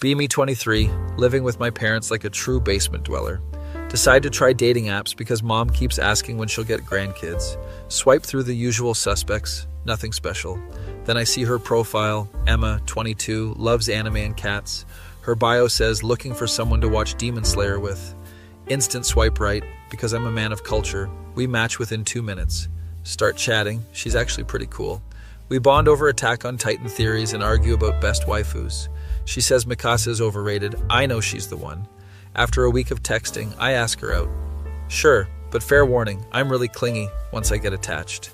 Me 23, living with my parents like a true basement dweller. Decide to try dating apps because mom keeps asking when she'll get grandkids. Swipe through the usual suspects, nothing special. Then I see her profile, Emma, 22, loves anime and cats. Her bio says looking for someone to watch Demon Slayer with. Instant swipe right, because I'm a man of culture. We match within 2 minutes. Start chatting, she's actually pretty cool. We bond over Attack on Titan theories and argue about best waifus. She says Mikasa is overrated. I know she's the one. After a week of texting, I ask her out. Sure, but fair warning, I'm really clingy once I get attached.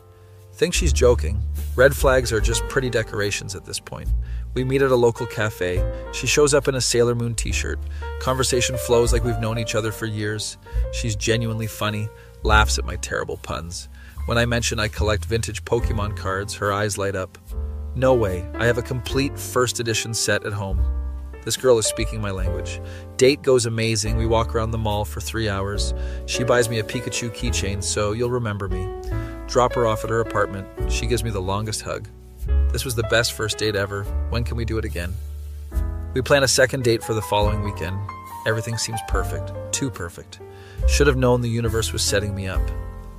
Think she's joking. Red flags are just pretty decorations at this point. We meet at a local cafe. She shows up in a Sailor Moon t-shirt. Conversation flows like we've known each other for years. She's genuinely funny, laughs at my terrible puns. When I mention I collect vintage Pokemon cards, her eyes light up. No way, I have a complete first edition set at home. This girl is speaking my language. Date goes amazing. We walk around the mall for 3 hours. She buys me a Pikachu keychain, so you'll remember me. Drop her off at her apartment. She gives me the longest hug. This was the best first date ever. When can we do it again? We plan a second date for the following weekend. Everything seems perfect. Too perfect. Should have known the universe was setting me up.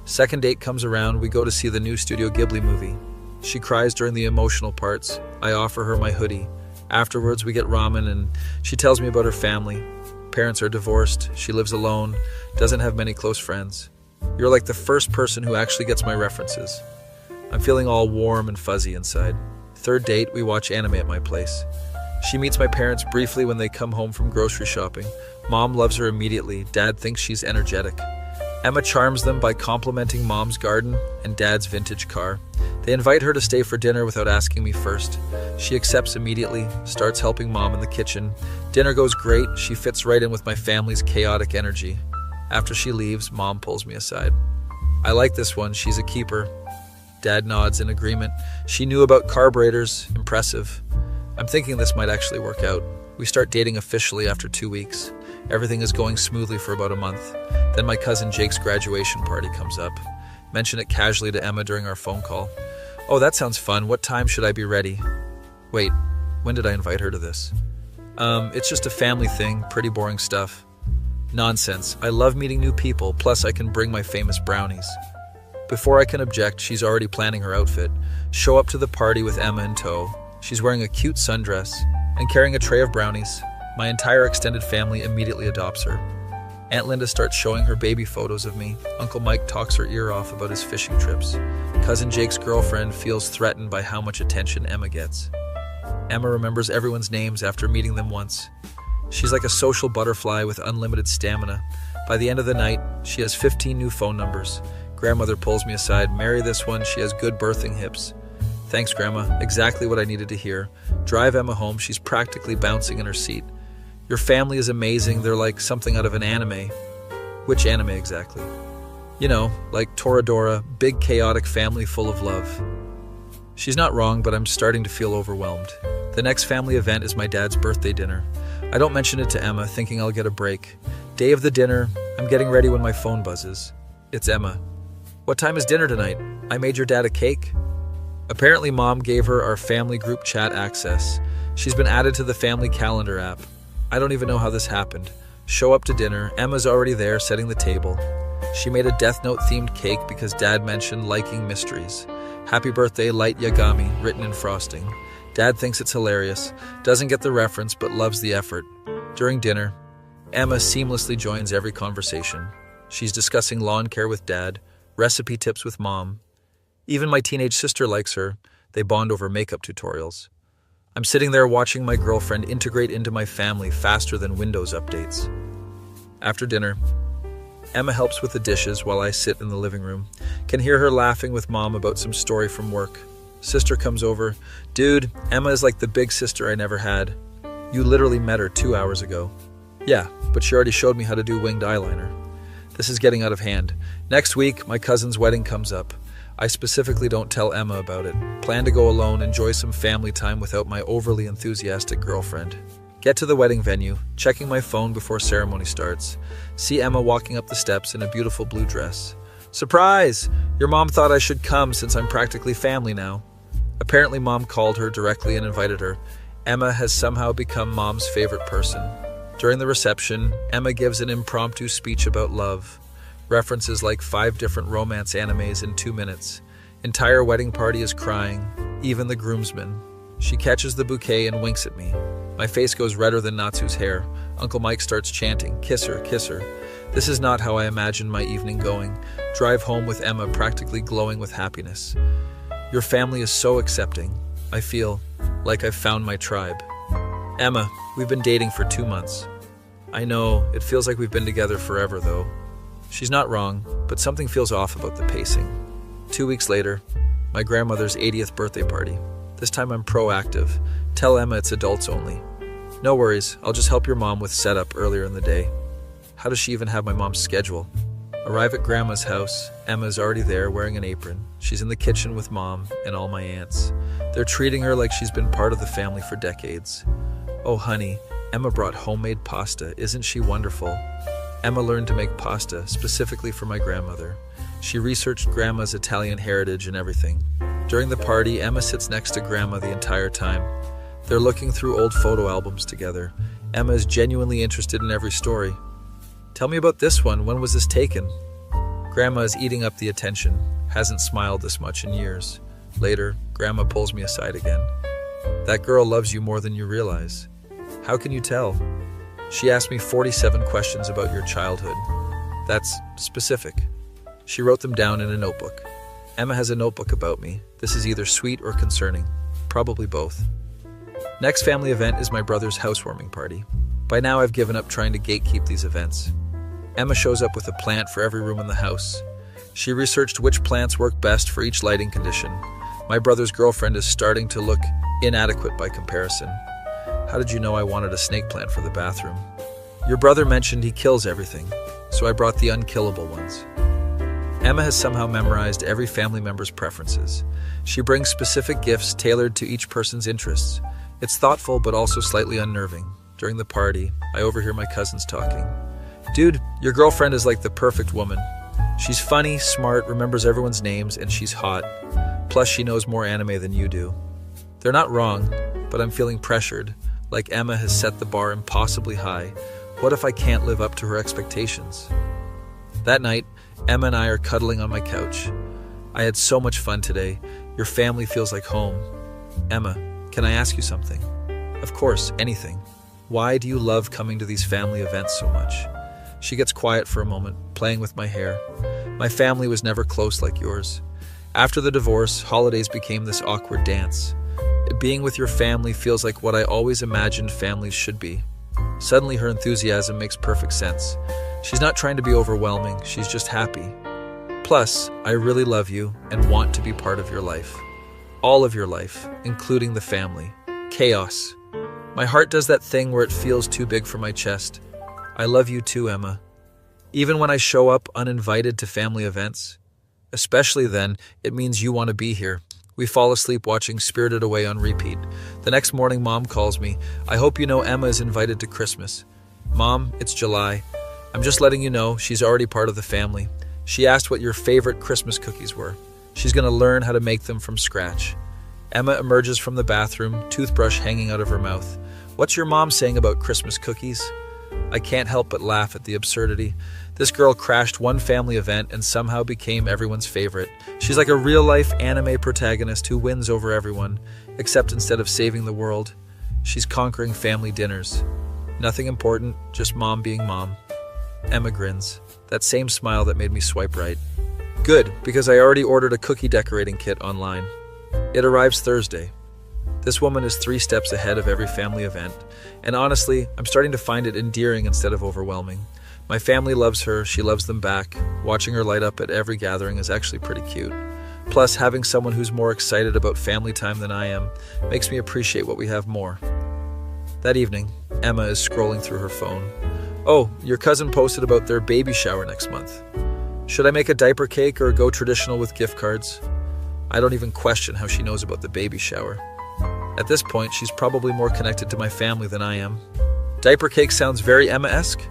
Second date comes around. We go to see the new Studio Ghibli movie. She cries during the emotional parts. I offer her my hoodie. Afterwards, we get ramen and she tells me about her family. Parents are divorced. She lives alone. Doesn't have many close friends. You're like the first person who actually gets my references. I'm feeling all warm and fuzzy inside. Third date, we watch anime at my place. She meets my parents briefly when they come home from grocery shopping. Mom loves her immediately. Dad thinks she's energetic. Emma charms them by complimenting Mom's garden and Dad's vintage car. They invite her to stay for dinner without asking me first. She accepts immediately, starts helping Mom in the kitchen. Dinner goes great. She fits right in with my family's chaotic energy. After she leaves, Mom pulls me aside. I like this one. She's a keeper. Dad nods in agreement. She knew about carburetors. Impressive. I'm thinking this might actually work out. We start dating officially after 2 weeks. Everything is going smoothly for about a month. Then my cousin Jake's graduation party comes up. Mention it casually to Emma during our phone call. Oh, that sounds fun. What time should I be ready? Wait, when did I invite her to this? It's just a family thing, pretty boring stuff. Nonsense. I love meeting new people, plus I can bring my famous brownies. Before I can object, she's already planning her outfit. Show up to the party with Emma in tow. She's wearing a cute sundress and carrying a tray of brownies. My entire extended family immediately adopts her. Aunt Linda starts showing her baby photos of me. Uncle Mike talks her ear off about his fishing trips. Cousin Jake's girlfriend feels threatened by how much attention Emma gets. Emma remembers everyone's names after meeting them once. She's like a social butterfly with unlimited stamina. By the end of the night, she has 15 new phone numbers. Grandmother pulls me aside. Marry this one, she has good birthing hips. Thanks, Grandma. Exactly what I needed to hear. Drive Emma home. She's practically bouncing in her seat. Your family is amazing. They're like something out of an anime. Which anime exactly? You know, like Toradora, big chaotic family full of love. She's not wrong, but I'm starting to feel overwhelmed. The next family event is my dad's birthday dinner. I don't mention it to Emma, thinking I'll get a break. Day of the dinner, I'm getting ready when my phone buzzes. It's Emma. What time is dinner tonight? I made your dad a cake. Apparently, Mom gave her our family group chat access. She's been added to the family calendar app. I don't even know how this happened. Show up to dinner. Emma's already there, setting the table. She made a Death Note-themed cake because Dad mentioned liking mysteries. Happy birthday, Light Yagami, written in frosting. Dad thinks it's hilarious, doesn't get the reference, but loves the effort. During dinner, Emma seamlessly joins every conversation. She's discussing lawn care with Dad, recipe tips with Mom. Even my teenage sister likes her. They bond over makeup tutorials. I'm sitting there watching my girlfriend integrate into my family faster than Windows updates. After dinner, Emma helps with the dishes while I sit in the living room. Can hear her laughing with Mom about some story from work. Sister comes over. Dude, Emma is like the big sister I never had. You literally met her 2 hours ago. Yeah, but she already showed me how to do winged eyeliner. This is getting out of hand. Next week, my cousin's wedding comes up. I specifically don't tell Emma about it. Plan to go alone, enjoy some family time without my overly enthusiastic girlfriend. Get to the wedding venue, checking my phone before ceremony starts. See Emma walking up the steps in a beautiful blue dress. Surprise! Your mom thought I should come since I'm practically family now. Apparently Mom called her directly and invited her. Emma has somehow become Mom's favorite person. During the reception, Emma gives an impromptu speech about love. References like 5 different romance animes in 2 minutes. Entire wedding party is crying, even the groomsmen. She catches the bouquet and winks at me. My face goes redder than Natsu's hair. Uncle Mike starts chanting, "Kiss her, kiss her." This is not how I imagined my evening going. Drive home with Emma practically glowing with happiness. Your family is so accepting. I feel like I've found my tribe. Emma, we've been dating for 2 months. I know, it feels like we've been together forever though. She's not wrong, but something feels off about the pacing. 2 weeks later, my grandmother's 80th birthday party. This time I'm proactive. Tell Emma it's adults only. No worries, I'll just help your mom with setup earlier in the day. How does she even have my mom's schedule? Arrive at Grandma's house. Emma's already there wearing an apron. She's in the kitchen with Mom and all my aunts. They're treating her like she's been part of the family for decades. Oh honey, Emma brought homemade pasta. Isn't she wonderful? Emma learned to make pasta specifically for my grandmother. She researched Grandma's Italian heritage and everything. During the party, Emma sits next to Grandma the entire time. They're looking through old photo albums together. Emma is genuinely interested in every story. Tell me about this one. When was this taken? Grandma is eating up the attention. Hasn't smiled this much in years. Later, Grandma pulls me aside again. That girl loves you more than you realize. How can you tell? She asked me 47 questions about your childhood. That's specific. She wrote them down in a notebook. Emma has a notebook about me. This is either sweet or concerning. Probably both. Next family event is my brother's housewarming party. By now I've given up trying to gatekeep these events. Emma shows up with a plant for every room in the house. She researched which plants work best for each lighting condition. My brother's girlfriend is starting to look inadequate by comparison. How did you know I wanted a snake plant for the bathroom? Your brother mentioned he kills everything, so I brought the unkillable ones. Emma has somehow memorized every family member's preferences. She brings specific gifts tailored to each person's interests. It's thoughtful but also slightly unnerving. During the party, I overhear my cousins talking. Dude, your girlfriend is like the perfect woman. She's funny, smart, remembers everyone's names, and she's hot. Plus, she knows more anime than you do. They're not wrong, but I'm feeling pressured, like Emma has set the bar impossibly high. What if I can't live up to her expectations? That night, Emma and I are cuddling on my couch. I had so much fun today. Your family feels like home. Emma, can I ask you something? Of course, anything. Why do you love coming to these family events so much? She gets quiet for a moment, playing with my hair. My family was never close like yours. After the divorce, holidays became this awkward dance. Being with your family feels like what I always imagined families should be. Suddenly her enthusiasm makes perfect sense. She's not trying to be overwhelming, she's just happy. Plus, I really love you and want to be part of your life. All of your life, including the family. Chaos. My heart does that thing where it feels too big for my chest. I love you too, Emma. Even when I show up uninvited to family events. Especially then, it means you want to be here. We fall asleep watching Spirited Away on repeat. The next morning, Mom calls me. I hope you know Emma is invited to Christmas. Mom, it's July. I'm just letting you know she's already part of the family. She asked what your favorite Christmas cookies were. She's going to learn how to make them from scratch. Emma emerges from the bathroom, toothbrush hanging out of her mouth. What's your mom saying about Christmas cookies? I can't help but laugh at the absurdity. This girl crashed one family event and somehow became everyone's favorite. She's like a real-life anime protagonist who wins over everyone, except instead of saving the world, she's conquering family dinners. Nothing important, just mom being mom. Emma grins, that same smile that made me swipe right. Good, because I already ordered a cookie decorating kit online. It arrives Thursday. This woman is 3 steps ahead of every family event, and honestly, I'm starting to find it endearing instead of overwhelming. My family loves her, she loves them back. Watching her light up at every gathering is actually pretty cute. Plus, having someone who's more excited about family time than I am makes me appreciate what we have more. That evening, Emma is scrolling through her phone. Oh, your cousin posted about their baby shower next month. Should I make a diaper cake or go traditional with gift cards? I don't even question how she knows about the baby shower. At this point, she's probably more connected to my family than I am. Diaper cake sounds very Emma-esque.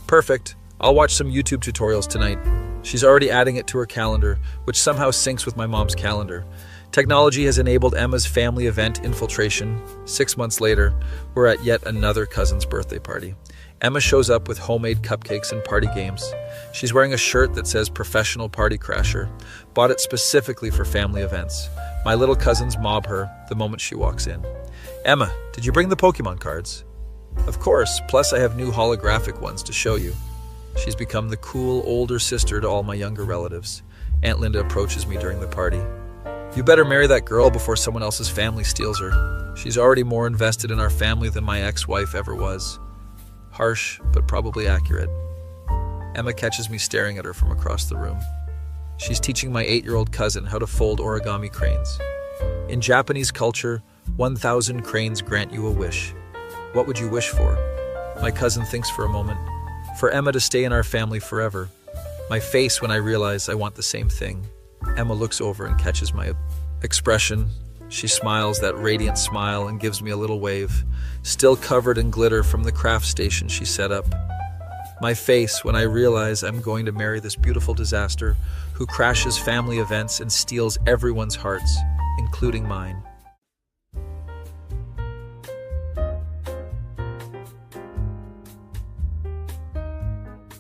Perfect. I'll watch some YouTube tutorials tonight. She's already adding it to her calendar, which somehow syncs with my mom's calendar. Technology has enabled Emma's family event infiltration. 6 months later, we're at yet another cousin's birthday party. Emma shows up with homemade cupcakes and party games. She's wearing a shirt that says Professional Party Crasher, bought it specifically for family events. My little cousins mob her the moment she walks in. Emma, did you bring the Pokemon cards? Of course, plus I have new holographic ones to show you. She's become the cool older sister to all my younger relatives. Aunt Linda approaches me during the party. You better marry that girl before someone else's family steals her. She's already more invested in our family than my ex-wife ever was. Harsh, but probably accurate. Emma catches me staring at her from across the room. She's teaching my 8-year-old cousin how to fold origami cranes. In Japanese culture, 1,000 cranes grant you a wish. What would you wish for? My cousin thinks for a moment. For Emma to stay in our family forever. My face when I realize I want the same thing. Emma looks over and catches my expression. She smiles that radiant smile and gives me a little wave, still covered in glitter from the craft station she set up. My face when I realize I'm going to marry this beautiful disaster who crashes family events and steals everyone's hearts, including mine.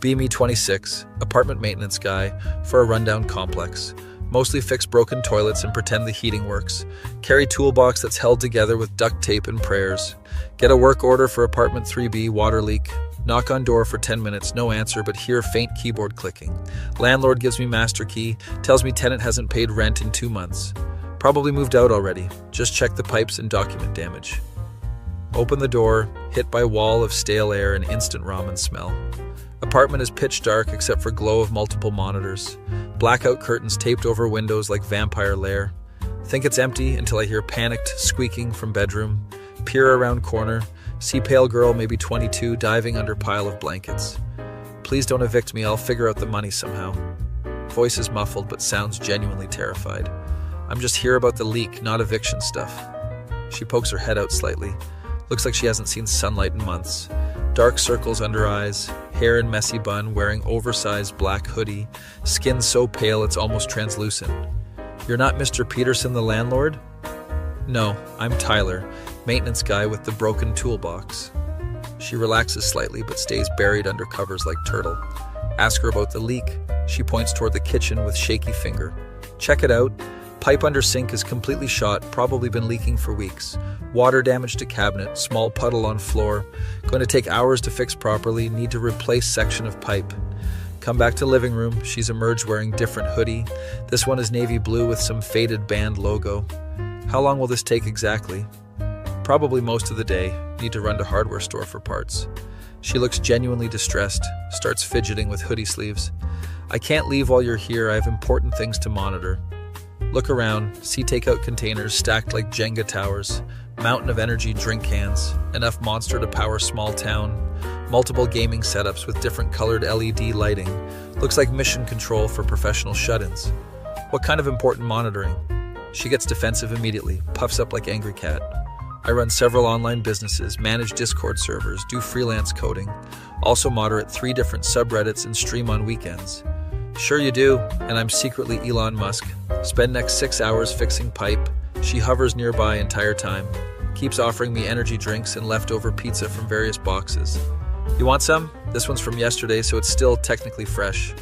Me 26, apartment maintenance guy for a rundown complex. Mostly fix broken toilets and pretend the heating works. Carry toolbox that's held together with duct tape and prayers. Get a work order for apartment 3B, water leak. Knock on door for 10 minutes, no answer, but hear faint keyboard clicking. Landlord gives me master key, tells me tenant hasn't paid rent in 2 months. Probably moved out already. Just check the pipes and document damage. Open the door, hit by wall of stale air and instant ramen smell. Apartment is pitch dark except for glow of multiple monitors. Blackout curtains taped over windows like vampire lair. Think it's empty until I hear panicked squeaking from bedroom. Peer around corner. See pale girl, maybe 22, diving under pile of blankets. Please don't evict me, I'll figure out the money somehow. Voice is muffled but sounds genuinely terrified. I'm just here about the leak, not eviction stuff. She pokes her head out slightly. Looks like she hasn't seen sunlight in months. Dark circles under eyes, hair in messy bun, wearing oversized black hoodie, skin so pale it's almost translucent. You're not Mr. Peterson, the landlord? No, I'm Tyler, maintenance guy with the broken toolbox. She relaxes slightly but stays buried under covers like turtle. Ask her about the leak. She points toward the kitchen with shaky finger. Check it out. Pipe under sink is completely shot, probably been leaking for weeks. Water damage to cabinet, small puddle on floor. Going to take hours to fix properly, need to replace section of pipe. Come back to living room, she's emerged wearing different hoodie. This one is navy blue with some faded band logo. How long will this take exactly? Probably most of the day, need to run to hardware store for parts. She looks genuinely distressed, starts fidgeting with hoodie sleeves. I can't leave while you're here, I have important things to monitor. Look around, see takeout containers stacked like Jenga towers, mountain of energy drink cans, enough monster to power small town, multiple gaming setups with different colored LED lighting. Looks like mission control for professional shut-ins. What kind of important monitoring? She gets defensive immediately, puffs up like angry cat. I run several online businesses, manage Discord servers, do freelance coding, also moderate 3 different subreddits and stream on weekends. Sure you do, and I'm secretly Elon Musk. Spend next 6 hours fixing pipe. She hovers nearby entire time. Keeps offering me energy drinks and leftover pizza from various boxes. You want some? This one's from yesterday, so it's still technically fresh.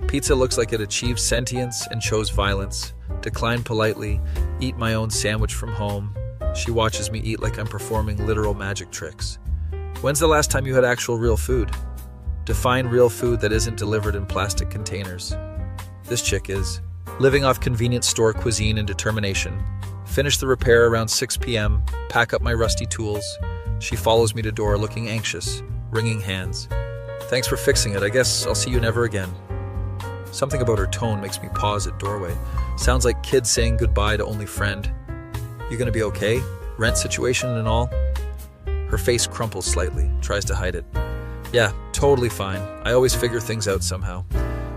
Pizza looks like it achieved sentience and chose violence. Decline politely, eat my own sandwich from home. She watches me eat like I'm performing literal magic tricks. When's the last time you had actual real food? Define real food that isn't delivered in plastic containers. This chick is. Living off convenience store cuisine and determination. Finish the repair around 6 p.m., pack up my rusty tools. She follows me to door looking anxious, wringing hands. Thanks for fixing it, I guess I'll see you never again. Something about her tone makes me pause at doorway. Sounds like kids saying goodbye to only friend. You gonna be okay? Rent situation and all? Her face crumples slightly, tries to hide it. Yeah, totally fine. I always figure things out somehow.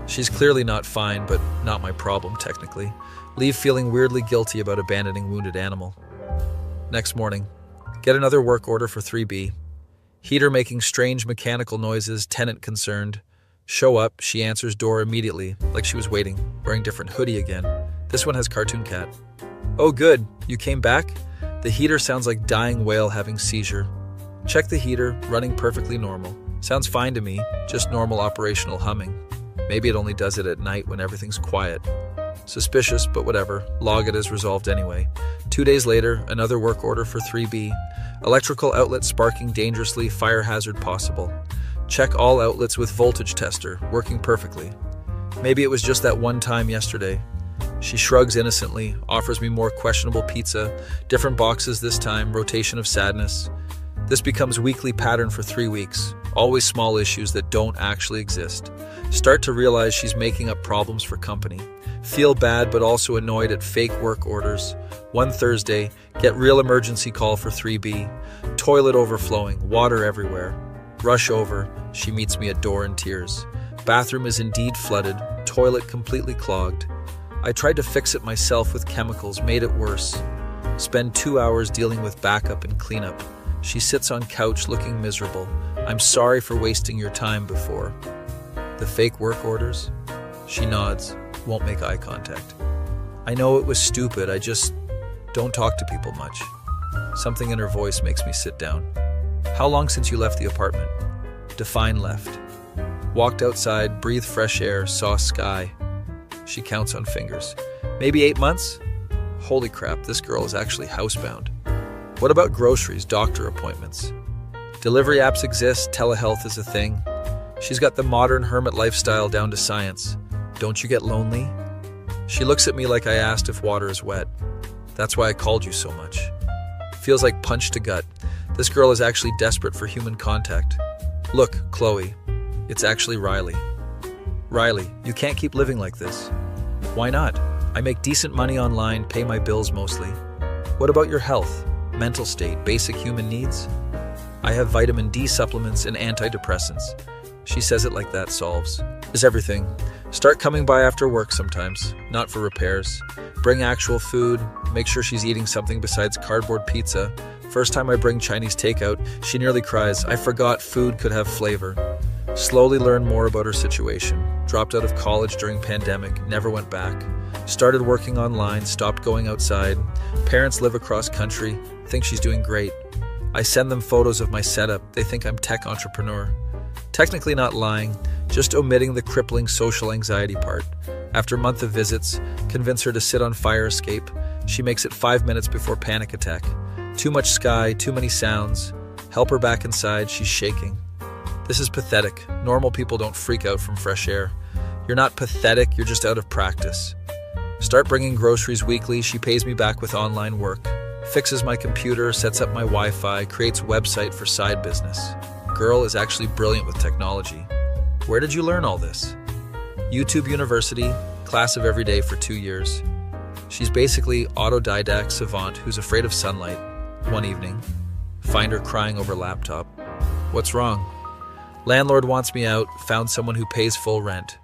She's clearly not fine, but not my problem, technically. Leave feeling weirdly guilty about abandoning wounded animal. Next morning, get another work order for 3B. Heater making strange mechanical noises, tenant concerned. Show up, she answers door immediately, like she was waiting, wearing different hoodie again. This one has cartoon cat. Oh good, you came back? The heater sounds like dying whale having seizure. Check the heater, running perfectly normal. Sounds fine to me, just normal operational humming. Maybe it only does it at night when everything's quiet. Suspicious, but whatever. Log it as resolved anyway. 2 days later, another work order for 3B. Electrical outlet sparking dangerously, fire hazard possible. Check all outlets with voltage tester, working perfectly. Maybe it was just that one time yesterday. She shrugs innocently, offers me more questionable pizza, different boxes this time, rotation of sadness. This becomes weekly pattern for 3 weeks, always small issues that don't actually exist. Start to realize she's making up problems for company. Feel bad but also annoyed at fake work orders. One Thursday, get real emergency call for 3B. Toilet overflowing, water everywhere. Rush over, she meets me at door in tears. Bathroom is indeed flooded, toilet completely clogged. I tried to fix it myself with chemicals, made it worse. Spend 2 hours dealing with backup and cleanup. She sits on couch looking miserable. I'm sorry for wasting your time before. The fake work orders? She nods, won't make eye contact. I know it was stupid, I just don't talk to people much. Something in her voice makes me sit down. How long since you left the apartment? Define left. Walked outside, breathed fresh air, saw sky. She counts on fingers. Maybe 8 months? Holy crap, this girl is actually housebound. What about groceries, doctor appointments? Delivery apps exist, telehealth is a thing. She's got the modern hermit lifestyle down to science. Don't you get lonely? She looks at me like I asked if water is wet. That's why I called you so much. Feels like punch to gut. This girl is actually desperate for human contact. Look, Chloe, it's actually Riley. Riley, you can't keep living like this. Why not? I make decent money online, pay my bills mostly. What about your health, mental state, basic human needs? I have vitamin D supplements and antidepressants. She says it like that solves. Is everything. Start coming by after work sometimes, not for repairs. Bring actual food, make sure she's eating something besides cardboard pizza. First time I bring Chinese takeout, she nearly cries, I forgot food could have flavor. Slowly learn more about her situation. Dropped out of college during pandemic, never went back. Started working online, stopped going outside. Parents live across country, think she's doing great. I send them photos of my setup, they think I'm tech entrepreneur. Technically not lying, just omitting the crippling social anxiety part. After a month of visits, convince her to sit on fire escape. She makes it 5 minutes before panic attack. Too much sky, too many sounds. Help her back inside, she's shaking. This is pathetic. Normal people don't freak out from fresh air. You're not pathetic, you're just out of practice. Start bringing groceries weekly, she pays me back with online work. Fixes my computer, sets up my Wi-Fi, creates website for side business. Girl is actually brilliant with technology. Where did you learn all this? YouTube University, class of every day for 2 years. She's basically autodidact savant who's afraid of sunlight. One evening, find her crying over laptop. What's wrong? Landlord wants me out, found someone who pays full rent.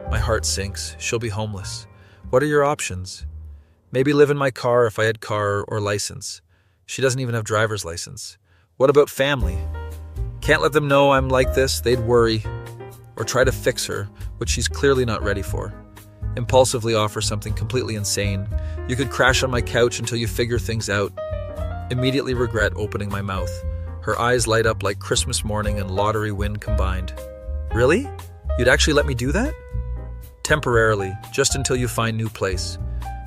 My heart sinks, she'll be homeless. What are your options? Maybe live in my car if I had car or license. She doesn't even have driver's license. What about family? Can't let them know I'm like this, they'd worry. Or try to fix her, which she's clearly not ready for. Impulsively offer something completely insane. You could crash on my couch until you figure things out. Immediately regret opening my mouth. Her eyes light up like Christmas morning and lottery win combined. Really? You'd actually let me do that? Temporarily, just until you find new place.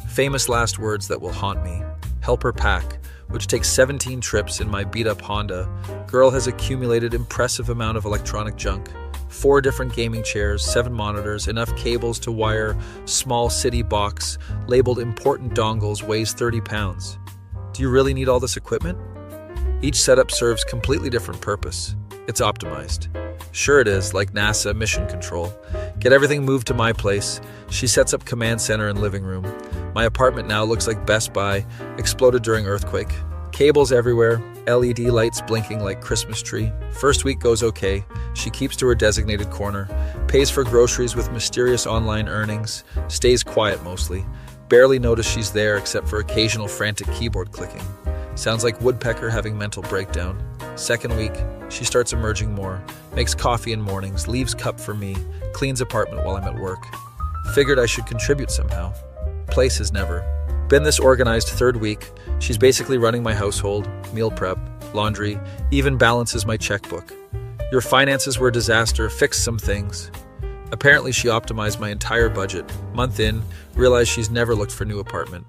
Famous last words that will haunt me. Help her pack, which takes 17 trips in my beat-up Honda. Girl has accumulated impressive amount of electronic junk. 4 different gaming chairs, 7 monitors, enough cables to wire, small city box, labeled important dongles, weighs 30 pounds. Do you really need all this equipment? Each setup serves completely different purpose. It's optimized. Sure it is, like NASA mission control. Get everything moved to my place. She sets up command center and living room. My apartment now looks like Best Buy, exploded during earthquake. Cables everywhere, LED lights blinking like Christmas tree. First week goes okay. She keeps to her designated corner, pays for groceries with mysterious online earnings, stays quiet mostly. Barely notice she's there except for occasional frantic keyboard clicking. Sounds like woodpecker having mental breakdown. Second week, she starts emerging more, makes coffee in mornings, leaves cup for me, cleans apartment while I'm at work. Figured I should contribute somehow. Place is never. been this organized third week. She's basically running my household, meal prep, laundry, even balances my checkbook. Your finances were a disaster, fix some things. Apparently she optimized my entire budget. Month in, realized she's never looked for a new apartment.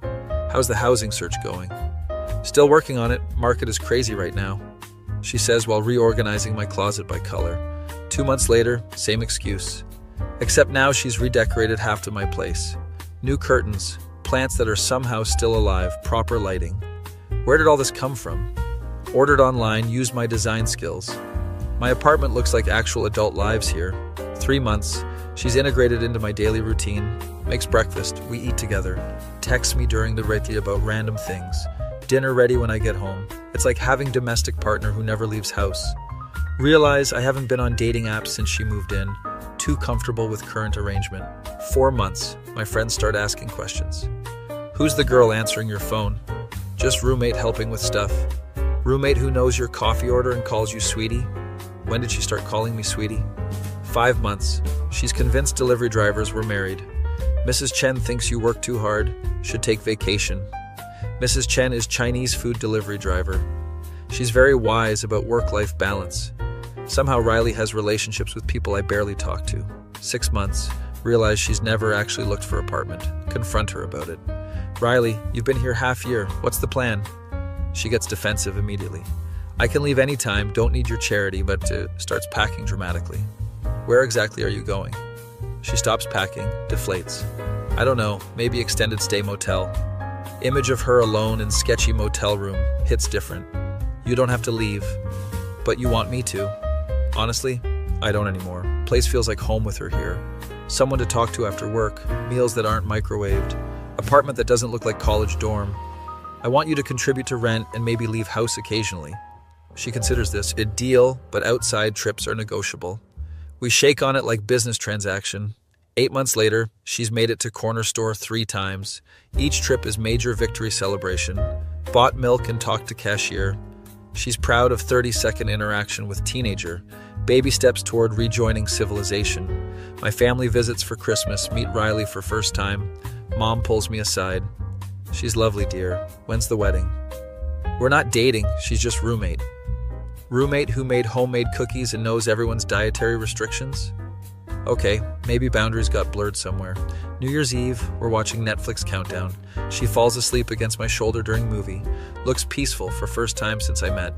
How's the housing search going? Still working on it, market is crazy right now, she says while reorganizing my closet by color. 2 months later, same excuse. Except now she's redecorated half of my place. New curtains, plants that are somehow still alive, proper lighting. Where did all this come from? Ordered online, used my design skills. My apartment looks like actual adult lives here. 3 months, she's integrated into my daily routine, makes breakfast, we eat together, texts me during the reti about random things, dinner ready when I get home. It's like having domestic partner who never leaves house. Realize I haven't been on dating apps since she moved in, too comfortable with current arrangement. 4 months, my friends start asking questions. Who's the girl answering your phone? Just roommate helping with stuff. Roommate who knows your coffee order and calls you sweetie? When did she start calling me sweetie? 5 months. She's convinced delivery drivers were married. Mrs. Chen thinks you work too hard, should take vacation. Mrs. Chen is Chinese food delivery driver. She's very wise about work-life balance. Somehow Riley has relationships with people I barely talk to. 6 months. Realize she's never actually looked for an apartment. Confront her about it. Riley, you've been here half year. What's the plan? She gets defensive immediately. I can leave anytime, don't need your charity, but starts packing dramatically. Where exactly are you going? She stops packing, deflates. I don't know, maybe extended stay motel. Image of her alone in sketchy motel room hits different. You don't have to leave, but you want me to. Honestly, I don't anymore. Place feels like home with her here. Someone to talk to after work, meals that aren't microwaved, apartment that doesn't look like college dorm. I want you to contribute to rent and maybe leave house occasionally. She considers this a deal, but outside trips are negotiable. We shake on it like business transaction. 8 months later, she's made it to corner store 3 times. Each trip is major victory celebration. Bought milk and talked to cashier. She's proud of 30-second interaction with teenager. Baby steps toward rejoining civilization. My family visits for Christmas, meet Riley for first time. Mom pulls me aside. She's lovely, dear. When's the wedding? We're not dating, she's just roommate. Roommate who made homemade cookies and knows everyone's dietary restrictions? Okay, maybe boundaries got blurred somewhere. New Year's Eve, we're watching Netflix countdown. She falls asleep against my shoulder during movie. Looks peaceful for first time since I met.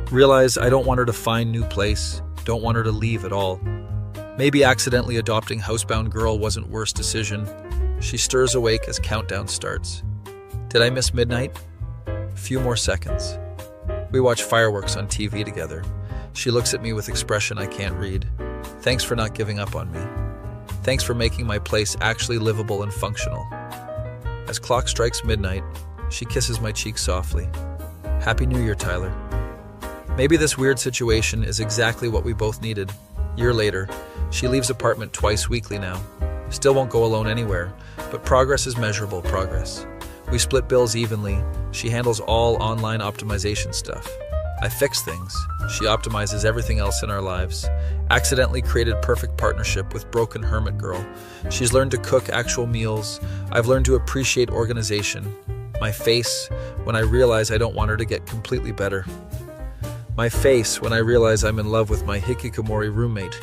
Realize I don't want her to find new place. Don't want her to leave at all. Maybe accidentally adopting housebound girl wasn't worst decision. She stirs awake as countdown starts. Did I miss midnight? Few more seconds. We watch fireworks on TV together. She looks at me with expression I can't read. Thanks for not giving up on me. Thanks for making my place actually livable and functional. As clock strikes midnight, she kisses my cheek softly. Happy New Year, Tyler. Maybe this weird situation is exactly what we both needed. Year later, she leaves apartment twice weekly now. Still won't go alone anywhere, but progress is measurable progress. We split bills evenly. She handles all online optimization stuff. I fix things. She optimizes everything else in our lives. Accidentally created perfect partnership with broken hermit girl. She's learned to cook actual meals. I've learned to appreciate organization. My face when I realize I don't want her to get completely better. My face when I realize I'm in love with my hikikomori roommate.